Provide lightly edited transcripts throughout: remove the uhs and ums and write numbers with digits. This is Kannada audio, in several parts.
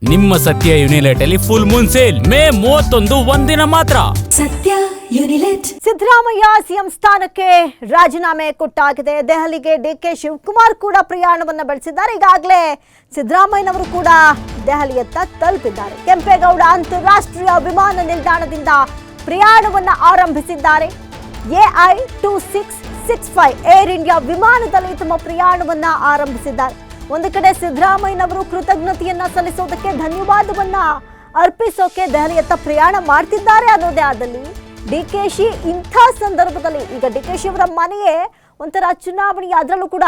ನಿಮ್ಮ ಸತ್ಯ ಯುನಿಲೆಟ್ ಅಲ್ಲಿ ಫುಲ್ ಮೂನ್ ಸೇಲ್ ಮೇ 31 ಒಂದಿನ ಮಾತ್ರ. ಸತ್ಯ ಯುನಿಲೆಟ್. ಸಿದ್ದರಾಮಯ್ಯ ಸಿಎಂ ಸ್ಥಾನಕ್ಕೆ ರಾಜೀನಾಮೆ ಕೊಟ್ಟಾಗಿದೆ. ದೆಹಲಿಗೆ ಡಿಕೆ ಶಿವಕುಮಾರ್ ಕೂಡ ಪ್ರಯಾಣವನ್ನ ಬೆಳೆಸಿದ್ದಾರೆ. ಈಗಾಗಲೇ ಸಿದ್ದರಾಮಯ್ಯನವರು ಕೂಡ ದೆಹಲಿಯತ್ತ ತಲುಪಿದ್ದಾರೆ. ಕೆಂಪೇಗೌಡ ಅಂತಾರಾಷ್ಟ್ರೀಯ ವಿಮಾನ ನಿಲ್ದಾಣದಿಂದ ಪ್ರಯಾಣವನ್ನ ಆರಂಭಿಸಿದ್ದಾರೆ. AI2665 ಏರ್ ಇಂಡಿಯಾ ವಿಮಾನದಲ್ಲಿ ತಮ್ಮ ಪ್ರಯಾಣವನ್ನ ಆರಂಭಿಸಿದ್ದಾರೆ. ಒಂದು ಕಡೆ ಸಿದ್ದರಾಮಯ್ಯನವರು ಕೃತಜ್ಞತೆಯನ್ನ ಸಲ್ಲಿಸೋದಕ್ಕೆ, ಧನ್ಯವಾದವನ್ನ ಅರ್ಪಿಸೋಕೆ ದೆಹಲಿಯತ್ತ ಪ್ರಯಾಣ ಮಾಡ್ತಿದ್ದಾರೆ ಅನ್ನೋದೇ ಆದಲ್ಲಿ ಡಿಕೆಶಿ ಇಂಥ ಸಂದರ್ಭದಲ್ಲಿ ಈಗ ಡಿಕೆಶಿ ಅವರ ಮನೆಯೇ ಒಂಥರ ಚುನಾವಣೆಯ ಅದರಲ್ಲೂ ಕೂಡ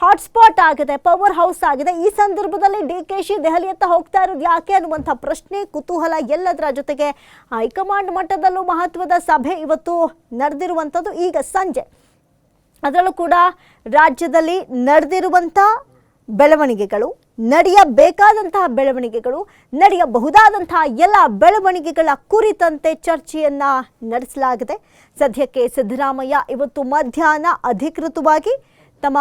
ಹಾಟ್ಸ್ಪಾಟ್ ಆಗಿದೆ, ಪವರ್ ಹೌಸ್ ಆಗಿದೆ. ಈ ಸಂದರ್ಭದಲ್ಲಿ ಡಿಕೆಶಿ ದೆಹಲಿಯತ್ತ ಹೋಗ್ತಾ ಇರೋದು ಯಾಕೆ ಅನ್ನುವಂಥ ಪ್ರಶ್ನೆ, ಕುತೂಹಲ ಎಲ್ಲದರ ಜೊತೆಗೆ ಹೈಕಮಾಂಡ್ ಮಟ್ಟದಲ್ಲೂ ಮಹತ್ವದ ಸಭೆ ಇವತ್ತು ನಡೆದಿರುವಂಥದ್ದು. ಈಗ ಸಂಜೆ ಅದರಲ್ಲೂ ಕೂಡ ರಾಜ್ಯದಲ್ಲಿ ನಡೆದಿರುವಂಥ ಬೆಳವಣಿಗೆಗಳು, ನಡೆಯಬೇಕಾದಂತಹ ಬೆಳವಣಿಗೆಗಳು, ನಡೆಯಬಹುದಾದಂತಹ ಎಲ್ಲ ಬೆಳವಣಿಗೆಗಳ ಕುರಿತಂತೆ ಚರ್ಚೆಯನ್ನ ನಡೆಸಲಾಗಿದೆ. ಸದ್ಯಕ್ಕೆ ಸಿದ್ದರಾಮಯ್ಯ ಇವತ್ತು ಮಧ್ಯಾಹ್ನ ಅಧಿಕೃತವಾಗಿ ತಮ್ಮ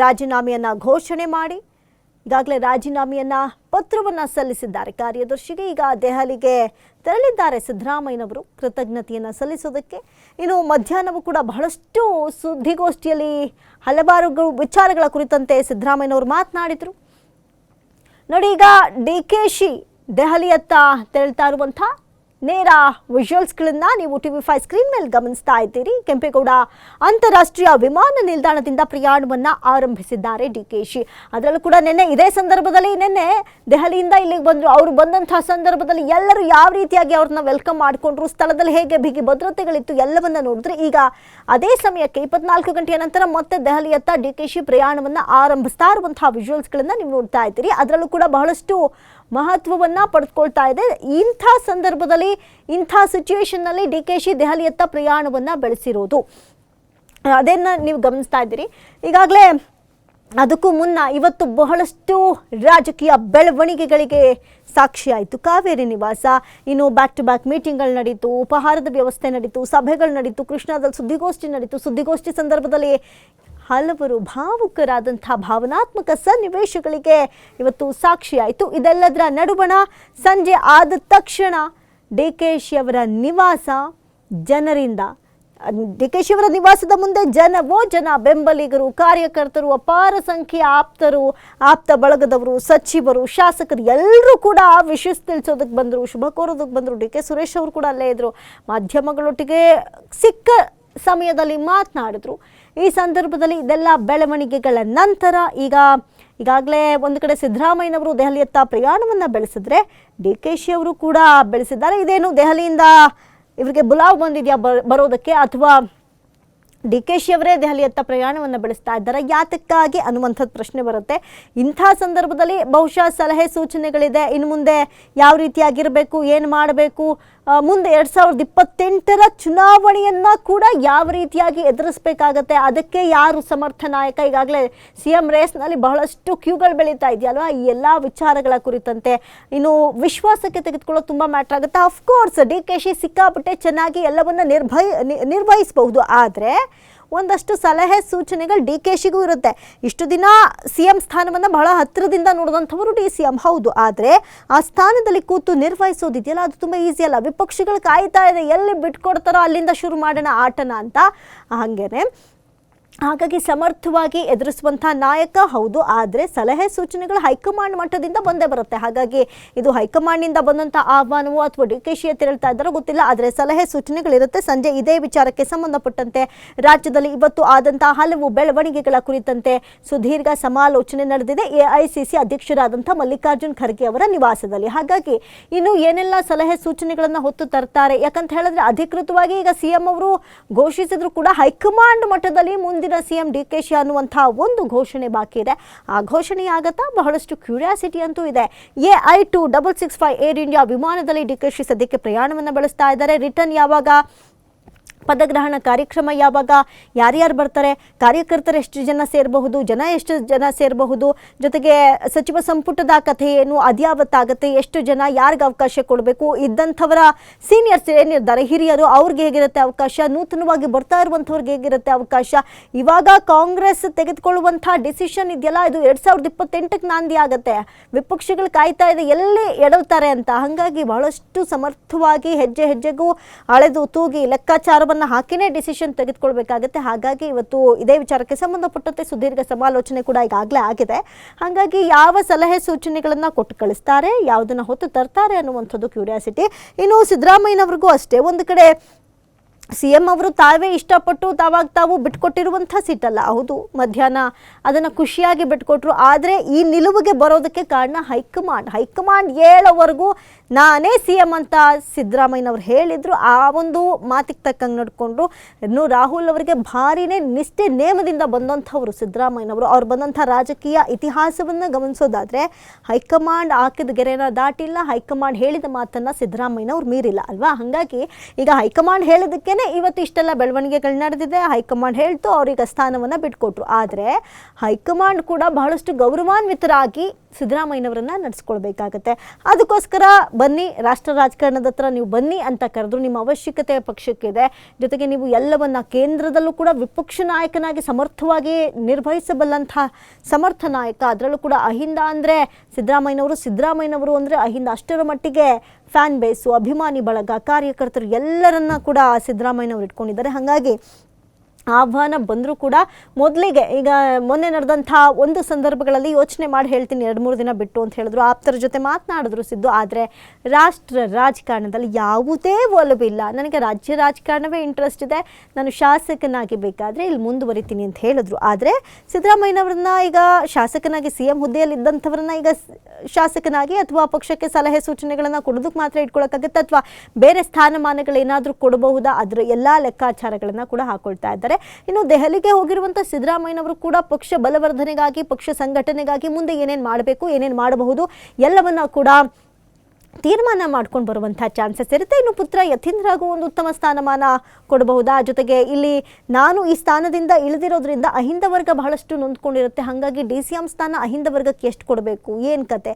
ರಾಜೀನಾಮೆಯನ್ನ ಘೋಷಣೆ ಮಾಡಿ ಈಗಾಗಲೇ ರಾಜೀನಾಮೆಯನ್ನ ಪತ್ರವನ್ನು ಸಲ್ಲಿಸಿದ್ದಾರೆ ಕಾರ್ಯದರ್ಶಿಗೆ. ಈಗ ದೆಹಲಿಗೆ ತೆರಳಿದ್ದಾರೆ ಸಿದ್ದರಾಮಯ್ಯನವರು ಕೃತಜ್ಞತೆಯನ್ನು ಸಲ್ಲಿಸೋದಕ್ಕೆ. ಇನ್ನು ಮಧ್ಯಾಹ್ನವೂ ಕೂಡ ಬಹಳಷ್ಟು ಸುದ್ದಿಗೋಷ್ಠಿಯಲ್ಲಿ ಹಲವಾರು ವಿಚಾರಗಳ ಕುರಿತಂತೆ ಸಿದ್ದರಾಮಯ್ಯನವರು ಮಾತನಾಡಿದರು. ನೋಡಿ, ಈಗ ಡಿಕೆಶಿ ದೆಹಲಿಯತ್ತ ತೆರಳ್ತಾ ಇರುವಂಥ ನೇರ ವಿಜುವಲ್ಸ್ಗಳನ್ನ ನೀವು TV5 ಸ್ಕ್ರೀನ್ ಮೇಲೆ ಗಮನಿಸ್ತಾ ಇದ್ದೀರಿ. ಕೆಂಪೇಗೌಡ ಅಂತಾರಾಷ್ಟ್ರೀಯ ವಿಮಾನ ನಿಲ್ದಾಣದಿಂದ ಪ್ರಯಾಣವನ್ನ ಆರಂಭಿಸಿದ್ದಾರೆ ಡಿಕೆಶಿ. ಅದರಲ್ಲೂ ಕೂಡ ಇದೇ ಸಂದರ್ಭದಲ್ಲಿ ನಿನ್ನೆ ದೆಹಲಿಯಿಂದ ಇಲ್ಲಿಗೆ ಬಂದರು. ಅವರು ಬಂದಂತಹ ಸಂದರ್ಭದಲ್ಲಿ ಎಲ್ಲರೂ ಯಾವ ರೀತಿಯಾಗಿ ಅವ್ರನ್ನ ವೆಲ್ಕಮ್ ಮಾಡಿಕೊಂಡ್ರು, ಸ್ಥಳದಲ್ಲಿ ಹೇಗೆ ಬಿಗಿ ಭದ್ರತೆಗಳಿತ್ತು ಎಲ್ಲವನ್ನ ನೋಡಿದ್ರೆ, ಈಗ ಅದೇ ಸಮಯಕ್ಕೆ 24 ಗಂಟೆಯ ನಂತರ ಮತ್ತೆ ದೆಹಲಿಯತ್ತ ಡಿಕೆಶಿ ಪ್ರಯಾಣವನ್ನ ಆರಂಭಿಸ್ತಾ ಇರುವಂತಹ ವಿಜುವಲ್ಸ್ಗಳನ್ನ ನೀವು ನೋಡ್ತಾ ಇದ್ದೀರಿ. ಅದರಲ್ಲೂ ಕೂಡ ಬಹಳಷ್ಟು ಮಹತ್ವವನ್ನ ಪಡೆದುಕೊಳ್ತಾ ಇದೆ. ಇಂಥ ಸಂದರ್ಭದಲ್ಲಿ, ಇಂಥ ಸಿಚುವೇಶನ್ನಲ್ಲಿ ಡಿಕೆಶಿ ದೆಹಲಿಯತ್ತ ಪ್ರಯಾಣವನ್ನ ಬೆಳೆಸಿರೋದು ಅದನ್ನ ನೀವು ಗಮನಿಸ್ತಾ ಇದ್ದೀರಿ. ಈಗಾಗಲೇ ಅದಕ್ಕೂ ಮುನ್ನ ಇವತ್ತು ಬಹಳಷ್ಟು ರಾಜಕೀಯ ಬೆಳವಣಿಗೆಗಳಿಗೆ ಸಾಕ್ಷಿಯಾಯಿತು. ಕಾವೇರಿ ನಿವಾಸ, ಇನ್ನು ಬ್ಯಾಕ್ ಟು ಬ್ಯಾಕ್ ಮೀಟಿಂಗ್ಗಳು ನಡೀತು, ಉಪಹಾರದ ವ್ಯವಸ್ಥೆ ನಡೀತು, ಸಭೆಗಳು ನಡೀತು, ಕೃಷ್ಣಾದಲ್ಲಿ ಸುದ್ದಿಗೋಷ್ಠಿ ನಡೀತು. ಸುದ್ದಿಗೋಷ್ಠಿ ಸಂದರ್ಭದಲ್ಲಿ ಹಲವರು ಭಾವುಕರಾದಂಥ ಭಾವನಾತ್ಮಕ ಸನ್ನಿವೇಶಗಳಿಗೆ ಇವತ್ತು ಸಾಕ್ಷಿಯಾಯಿತು. ಇದೆಲ್ಲದರ ನಡುವಣ ಸಂಜೆ ಆದ ತಕ್ಷಣ ಡಿಕೆಶಿ ಅವರ ನಿವಾಸ ಜನರಿಂದ, ಡಿಕೆಶಿ ಅವರ ನಿವಾಸದ ಮುಂದೆ ಜನ, ಬೆಂಬಲಿಗರು, ಕಾರ್ಯಕರ್ತರು, ಅಪಾರ ಸಂಖ್ಯೆಯ ಆಪ್ತರು, ಆಪ್ತ ಬಳಗದವರು, ಸಚಿವರು, ಶಾಸಕರು ಎಲ್ಲರೂ ಕೂಡ ವಿಶಸ್ ತಿಳಿಸೋದಕ್ಕೆ ಬಂದರು, ಶುಭ ಕೋರೋದಕ್ಕೆ ಬಂದರು. ಡಿ.ಕೆ. ಸುರೇಶ್ ಅವರು ಕೂಡ ಅಲ್ಲೇ ಇದ್ದರು. ಮಾಧ್ಯಮಗಳೊಟ್ಟಿಗೆ ಸಿಕ್ಕ ಸಮಯದಲ್ಲಿ ಮಾತನಾಡಿದ್ರು. ಈ ಸಂದರ್ಭದಲ್ಲಿ ಇದೆಲ್ಲ ಬೆಳವಣಿಗೆಗಳ ನಂತರ ಈಗಾಗಲೇ ಒಂದು ಕಡೆ ಸಿದ್ದರಾಮಯ್ಯನವರು ದೆಹಲಿಯತ್ತ ಪ್ರಯಾಣವನ್ನು ಬೆಳೆಸಿದ್ರೆ, ಡಿಕೆಶಿ ಅವರು ಕೂಡ ಬೆಳೆಸಿದ್ದಾರೆ. ಇದೇನು ದೆಹಲಿಯಿಂದ ಇವರಿಗೆ ಬುಲಾವ್ ಬಂದಿದೆಯಾ ಬರೋದಕ್ಕೆ, ಅಥವಾ ಡಿಕೆಶಿ ಅವರೇ ದೆಹಲಿಯತ್ತ ಪ್ರಯಾಣವನ್ನು ಬೆಳೆಸ್ತಾ ಇದ್ದಾರೆ ಯಾತಕ್ಕಾಗಿ ಅನ್ನುವಂಥದ್ದು ಪ್ರಶ್ನೆ ಬರುತ್ತೆ. ಇಂಥ ಸಂದರ್ಭದಲ್ಲಿ ಬಹುಶಃ ಸಲಹೆ ಸೂಚನೆಗಳಿದೆ. ಇನ್ನು ಮುಂದೆ ಯಾವ ರೀತಿಯಾಗಿರಬೇಕು, ಏನು ಮಾಡಬೇಕು, ಮುಂದೆ 2028ರ ಚುನಾವಣೆಯನ್ನು ಕೂಡ ಯಾವ ರೀತಿಯಾಗಿ ಎದುರಿಸಬೇಕಾಗತ್ತೆ, ಅದಕ್ಕೆ ಯಾರು ಸಮರ್ಥ ನಾಯಕ. ಈಗಾಗಲೇ CM ರೇಸ್ನಲ್ಲಿ ಬಹಳಷ್ಟು ಕ್ಯೂಗಳು ಬೆಳೀತಾ ಇದೆಯಲ್ವ, ಈ ಎಲ್ಲ ವಿಚಾರಗಳ ಕುರಿತಂತೆ ಇನ್ನು ವಿಶ್ವಾಸಕ್ಕೆ ತೆಗೆದುಕೊಳ್ಳೋದು ತುಂಬ ಮ್ಯಾಟ್ರ್ ಆಗುತ್ತೆ. ಅಫ್ಕೋರ್ಸ್ ಡಿಕೆಶಿ ಸಿಕ್ಕಾಪಟ್ಟೆ ಚೆನ್ನಾಗಿ ಎಲ್ಲವನ್ನ ನಿರ್ವಹಿಸಬಹುದು. ಆದರೆ ಒಂದಷ್ಟು ಸಲಹೆ ಸೂಚನೆಗಳು ಡಿಕೆಶಿಗೂ ಇರುತ್ತೆ. ಇಷ್ಟು ದಿನ CM ಸ್ಥಾನವನ್ನು ಬಹಳ ಹತ್ತಿರದಿಂದ ನೋಡಿದಂಥವರು DCM ಹೌದು, ಆದರೆ ಆ ಸ್ಥಾನದಲ್ಲಿ ಕೂತು ನಿರ್ವಹಿಸೋದಿದೆಯಲ್ಲ ಅದು ತುಂಬ ಈಸಿ ಅಲ್ಲ. ವಿಪಕ್ಷಗಳು ಕಾಯ್ತಾ ಇದೆ, ಎಲ್ಲಿ ಬಿಟ್ಕೊಡ್ತಾರೋ ಅಲ್ಲಿಂದ ಶುರು ಮಾಡೋಣ ಆಟನ ಅಂತ. ಹಾಗಾಗಿ ಸಮರ್ಥವಾಗಿ ಎದುರಿಸುವಂಥ ನಾಯಕ ಹೌದು, ಆದರೆ ಸಲಹೆ ಸೂಚನೆಗಳು ಹೈಕಮಾಂಡ್ ಮಟ್ಟದಿಂದ ಬಂದೇ ಬರುತ್ತೆ. ಹಾಗಾಗಿ ಇದು ಹೈಕಮಾಂಡ್ನಿಂದ ಬಂದಂಥ ಆಹ್ವಾನವೋ ಅಥವಾ ಡಿಕೆಶಿಯೇ ತೆರಳ್ತಾ ಇದ್ದಾರೋ ಗೊತ್ತಿಲ್ಲ, ಆದರೆ ಸಲಹೆ ಸೂಚನೆಗಳಿರುತ್ತೆ. ಸಂಜೆ ಇದೇ ವಿಚಾರಕ್ಕೆ ಸಂಬಂಧಪಟ್ಟಂತೆ ರಾಜ್ಯದಲ್ಲಿ ಇವತ್ತು ಆದಂಥ ಹಲವು ಬೆಳವಣಿಗೆಗಳ ಕುರಿತಂತೆ ಸುದೀರ್ಘ ಸಮಾಲೋಚನೆ ನಡೆದಿದೆ AICC ಅಧ್ಯಕ್ಷರಾದಂಥ ಮಲ್ಲಿಕಾರ್ಜುನ್ ಖರ್ಗೆ ಅವರ ನಿವಾಸದಲ್ಲಿ. ಹಾಗಾಗಿ ಇನ್ನು ಏನೆಲ್ಲ ಸಲಹೆ ಸೂಚನೆಗಳನ್ನು ಹೊತ್ತು ತರ್ತಾರೆ, ಯಾಕಂತ ಹೇಳಿದ್ರೆ ಅಧಿಕೃತವಾಗಿ ಈಗ CM ಅವರು ಘೋಷಿಸಿದ್ರು ಕೂಡ ಹೈಕಮಾಂಡ್ ಮಟ್ಟದಲ್ಲಿ ಮುಂದಿನ CM ಡಿಕೆಶಿ ಅನ್ನುವಂತಹ ಒಂದು ಘೋಷಣೆ ಬಾಕಿ ಇದೆ. ಆ ಘೋಷಣೆ ಆಗತ್ತಾ, ಬಹಳಷ್ಟು ಕ್ಯೂರಿಯಾಸಿಟಿ ಅಂತೂ ಇದೆ. AI2665 ಏರ್ ಇಂಡಿಯಾ ವಿಮಾನದಲ್ಲಿ ಡಿಕೆಶಿ ಸದ್ಯಕ್ಕೆ ಪ್ರಯಾಣವನ್ನು ಬೆಳೆಸ್ತಾ ಇದ್ದಾರೆ. ರಿಟರ್ನ್ ಯಾವಾಗ ಪದಗ್ರಹಣ ಕಾರ್ಯಕ್ರಮ ಯಾವಾಗ, ಯಾರ್ಯಾರು ಬರ್ತಾರೆ, ಕಾರ್ಯಕರ್ತರು ಎಷ್ಟು ಜನ ಸೇರಬಹುದು, ಎಷ್ಟು ಜನ ಸೇರಬಹುದು, ಜೊತೆಗೆ ಸಚಿವ ಸಂಪುಟದ ಕಥೆ ಏನು, ಅದ್ಯಾವತ್ತಾಗತ್ತೆ, ಎಷ್ಟು ಜನ, ಯಾರಿಗೆ ಅವಕಾಶ ಕೊಡಬೇಕು, ಇದ್ದಂಥವರ ಸೀನಿಯರ್ಸ್ ಏನಿರ್ತಾರೆ ಹಿರಿಯರು ಅವ್ರಿಗೆ ಹೇಗಿರುತ್ತೆ ಅವಕಾಶ, ನೂತನವಾಗಿ ಬರ್ತಾ ಇರುವಂಥವ್ರಿಗೆ ಹೇಗಿರುತ್ತೆ ಅವಕಾಶ. ಇವಾಗ ಕಾಂಗ್ರೆಸ್ ತೆಗೆದುಕೊಳ್ಳುವಂಥ ಡಿಸಿಷನ್ ಇದೆಯಲ್ಲ, ಇದು 2028ಕ್ಕೆ ನಾಂದಿ ಆಗುತ್ತೆ. ವಿಪಕ್ಷಗಳು ಕಾಯ್ತಾ ಇದೆ ಎಲ್ಲಿ ಎಡವ್ತಾರೆ ಅಂತ. ಹಾಗಾಗಿ ಬಹಳಷ್ಟು ಸಮರ್ಥವಾಗಿ ಹೆಜ್ಜೆ ಹೆಜ್ಜೆಗೂ ಅಳೆದು ತೂಗಿ ಲೆಕ್ಕಾಚಾರವನ್ನು ಹಾಕಿನೇ ಡಿಸಿಷನ್ ತೆಗೆದುಕೊಳ್ಬೇಕಾಗುತ್ತೆ. ಹಾಗಾಗಿ ಇವತ್ತು ಇದೇ ವಿಚಾರಕ್ಕೆ ಸಂಬಂಧಪಟ್ಟಂತೆ ಸುದೀರ್ಘ ಸಮಾಲೋಚನೆ ಕೂಡ ಈಗಾಗಲೇ ಆಗಿದೆ. ಹಾಗಾಗಿ ಯಾವ ಸಲಹೆ ಸೂಚನೆಗಳನ್ನು ಕೊಟ್ಟು ಕಳಿಸ್ತಾರೆ, ಯಾವುದನ್ನು ಹೊತ್ತು ತರ್ತಾರೆ ಅನ್ನುವಂಥದ್ದು ಕ್ಯೂರಿಯಾಸಿಟಿ. ಇನ್ನು ಸಿದ್ದರಾಮಯ್ಯನವ್ರಿಗೂ ಅಷ್ಟೇ, ಒಂದು ಕಡೆ CM ಅವರು ತಾವೇ ಇಷ್ಟಪಟ್ಟು ತಾವು ಬಿಟ್ಕೊಟ್ಟಿರುವಂಥ ಸೀಟಲ್ಲ, ಹೌದು, ಮಧ್ಯಾಹ್ನ ಅದನ್ನು ಖುಷಿಯಾಗಿ ಬಿಟ್ಕೊಟ್ರು. ಆದರೆ ಈ ನಿಲುವಿಗೆ ಬರೋದಕ್ಕೆ ಕಾರಣ ಹೈಕಮಾಂಡ್ ಹೇಳೋವರೆಗೂ ನಾನೇ CM ಅಂತ ಸಿದ್ದರಾಮಯ್ಯನವ್ರು ಹೇಳಿದ್ರು. ಆ ಒಂದು ಮಾತಿಗೆ ತಕ್ಕಂಗೆ ನಡ್ಕೊಂಡು ಇನ್ನು ರಾಹುಲ್ ಅವರಿಗೆ ಭಾರಿನೇ ನಿಷ್ಠೆ ನೇಮದಿಂದ ಬಂದಂಥವ್ರು ಸಿದ್ದರಾಮಯ್ಯನವರು. ಅವ್ರು ಬಂದಂಥ ರಾಜಕೀಯ ಇತಿಹಾಸವನ್ನು ಗಮನಿಸೋದಾದರೆ ಹೈಕಮಾಂಡ್ ಹಾಕಿದ ಗೆರೆನ ದಾಟಿಲ್ಲ, ಹೈಕಮಾಂಡ್ ಹೇಳಿದ ಮಾತನ್ನು ಸಿದ್ದರಾಮಯ್ಯನವ್ರು ಮೀರಿಲ್ಲ ಅಲ್ವಾ. ಹಾಗಾಗಿ ಈಗ ಹೈಕಮಾಂಡ್ ಹೇಳಿದಕ್ಕೆ ಇವತ್ತು ಇಷ್ಟೆಲ್ಲ ಬೆಳವಣಿಗೆಗಳು ನಡೆದಿದೆ. ಹೈಕಮಾಂಡ್ ಹೇಳ್ತು, ಅವ್ರಿಗೆ ಸ್ಥಾನವನ್ನು ಬಿಟ್ಕೊಟ್ರು. ಆದರೆ ಹೈಕಮಾಂಡ್ ಕೂಡ ಬಹಳಷ್ಟು ಗೌರವಾನ್ವಿತರಾಗಿ ಸಿದ್ದರಾಮಯ್ಯನವರನ್ನ ನಡೆಸ್ಕೊಳ್ಬೇಕಾಗತ್ತೆ. ಅದಕ್ಕೋಸ್ಕರ ಬನ್ನಿ, ರಾಷ್ಟ್ರ ರಾಜಕಾರಣದ ಹತ್ರ ನೀವು ಬನ್ನಿ ಅಂತ ಕರೆದ್ರು. ನಿಮ್ಮ ಅವಶ್ಯಕತೆ ಪಕ್ಷಕ್ಕಿದೆ. ಜೊತೆಗೆ ನೀವು ಎಲ್ಲವನ್ನ ಕೇಂದ್ರದಲ್ಲೂ ಕೂಡ ವಿಪಕ್ಷ ನಾಯಕನಾಗಿ ಸಮರ್ಥವಾಗಿ ನಿರ್ವಹಿಸಬಲ್ಲಂಥ ಸಮರ್ಥ ನಾಯಕ. ಅದರಲ್ಲೂ ಕೂಡ ಅಹಿಂದ ಅಂದರೆ ಸಿದ್ದರಾಮಯ್ಯನವರು ಅಂದರೆ ಅಹಿಂದ ಅಷ್ಟರ ಮಟ್ಟಿಗೆ ಫ್ಯಾನ್ ಬೇಸು, ಅಭಿಮಾನಿ ಬಳಗ, ಕಾರ್ಯಕರ್ತರು ಎಲ್ಲರನ್ನ ಕೂಡ ಸಿದ್ದರಾಮಯ್ಯನವರು ಇಟ್ಕೊಂಡಿದ್ದಾರೆ. ಹಾಗಾಗಿ ಆಹ್ವಾನ ಬಂದರೂ ಕೂಡ ಮೊದಲಿಗೆ ಈಗ ಮೊನ್ನೆ ನಡೆದಂಥ ಒಂದು ಸಂದರ್ಭಗಳಲ್ಲಿ ಯೋಚನೆ ಮಾಡಿ ಹೇಳ್ತೀನಿ 2-3 ದಿನ ಬಿಟ್ಟು ಅಂತ ಹೇಳಿದ್ರು. ಆಪ್ತರ ಜೊತೆ ಮಾತನಾಡಿದ್ರು ಸಿದ್ದು. ಆದರೆ ರಾಷ್ಟ್ರ ರಾಜಕಾರಣದಲ್ಲಿ ಯಾವುದೇ ಒಲವಿಲ್ಲ, ನನಗೆ ರಾಜ್ಯ ರಾಜಕಾರಣವೇ ಇಂಟ್ರೆಸ್ಟ್ ಇದೆ, ನಾನು ಶಾಸಕನಾಗಿ ಬೇಕಾದರೆ ಇಲ್ಲಿ ಮುಂದುವರಿತೀನಿ ಅಂತ ಹೇಳಿದ್ರು. ಆದರೆ ಸಿದ್ದರಾಮಯ್ಯನವ್ರನ್ನ ಈಗ ಶಾಸಕನಾಗಿ CM ಹುದ್ದೆಯಲ್ಲಿ ಇದ್ದಂಥವ್ರನ್ನ ಈಗ ಶಾಸಕನಾಗಿ ಅಥವಾ ಪಕ್ಷಕ್ಕೆ ಸಲಹೆ ಸೂಚನೆಗಳನ್ನು ಕೊಡೋದಕ್ಕೆ ಮಾತ್ರ ಇಟ್ಕೊಳ್ಳೋಕ್ಕಾಗುತ್ತೆ, ಅಥವಾ ಬೇರೆ ಸ್ಥಾನಮಾನಗಳೇನಾದರೂ ಕೊಡಬಹುದಾ, ಅದರ ಎಲ್ಲ ಲೆಕ್ಕಾಚಾರಗಳನ್ನು ಕೂಡ ಹಾಕೊಳ್ತಾ ಇದ್ದಾರೆ. ಇನ್ನು ದೆಹಲಿಗೆ ಹೋಗಿರುವಂಥ ಸಿದ್ದರಾಮಯ್ಯನವರು ಕೂಡ ಪಕ್ಷ ಬಲವರ್ಧನೆಗಾಗಿ, ಪಕ್ಷ ಸಂಘಟನೆಗಾಗಿ ಮುಂದೆ ಏನೇನು ಮಾಡಬೇಕು, ಏನೇನು ಮಾಡಬಹುದು ಎಲ್ಲವನ್ನ ಕೂಡ ತೀರ್ಮಾನ ಮಾಡ್ಕೊಂಡು ಬರುವಂಥ ಚಾನ್ಸಸ್ ಇರುತ್ತೆ. ಇನ್ನು ಪುತ್ರ ಯತೀಂದ್ರಗೂ ಒಂದು ಉತ್ತಮ ಸ್ಥಾನಮಾನ ಕೊಡಬಹುದಾ, ಜೊತೆಗೆ ಇಲ್ಲಿ ನಾನು ಈ ಸ್ಥಾನದಿಂದ ಇಳಿದಿರೋದ್ರಿಂದ ಅಹಿಂದ ವರ್ಗ ಬಹಳಷ್ಟು ನೊಂದ್ಕೊಂಡಿರುತ್ತೆ. ಹಾಗಾಗಿ DCM ಸ್ಥಾನ ಅಹಿಂದ ವರ್ಗಕ್ಕೆ ಎಷ್ಟು ಕೊಡಬೇಕು, ಏನು ಕತೆ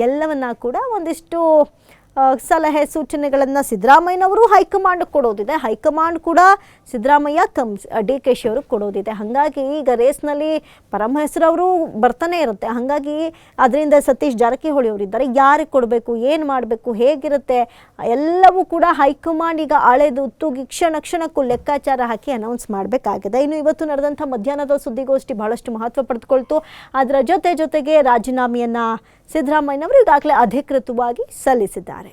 ಎಲ್ಲವನ್ನ ಕೂಡ ಒಂದಿಷ್ಟು ಸಲಹೆ ಸೂಚನೆಗಳನ್ನು ಸಿದ್ದರಾಮಯ್ಯನವರು ಹೈಕಮಾಂಡ್ ಕೊಡೋದಿದೆ. ಹೈಕಮಾಂಡ್ ಕೂಡ ಸಿದ್ದರಾಮಯ್ಯ DKಶಿ ಅವರು ಕೊಡೋದಿದೆ. ಹಾಗಾಗಿ ಈಗ ರೇಸ್ನಲ್ಲಿ ಪರಮಹೆಸರವರು ಬರ್ತಾನೆ ಇರುತ್ತೆ. ಹಾಗಾಗಿ ಅದರಿಂದ ಸತೀಶ್ ಜಾರಕಿಹೊಳಿ ಅವರಿದ್ದಾರೆ. ಯಾರಿಗೆ ಕೊಡಬೇಕು, ಏನು ಮಾಡಬೇಕು, ಹೇಗಿರುತ್ತೆ ಎಲ್ಲವೂ ಕೂಡ ಹೈಕಮಾಂಡ್ ಈಗ ಅಳೆದು ತೂಗಿ ಕ್ಷಣಕ್ಕೂ ಲೆಕ್ಕಾಚಾರ ಹಾಕಿ ಅನೌನ್ಸ್ ಮಾಡಬೇಕಾಗಿದೆ. ಇನ್ನು ಇವತ್ತು ನಡೆದಂಥ ಮಧ್ಯಾಹ್ನದ ಸುದ್ದಿಗೋಷ್ಠಿ ಬಹಳಷ್ಟು ಮಹತ್ವ ಪಡೆದುಕೊಳ್ತು. ಅದರ ಜೊತೆಗೆ ರಾಜೀನಾಮೆಯನ್ನು ಸಿದ್ದರಾಮಯ್ಯನವರು ಈಗಾಗಲೇ ಅಧಿಕೃತವಾಗಿ ಸಲ್ಲಿಸಿದ್ದಾರೆ.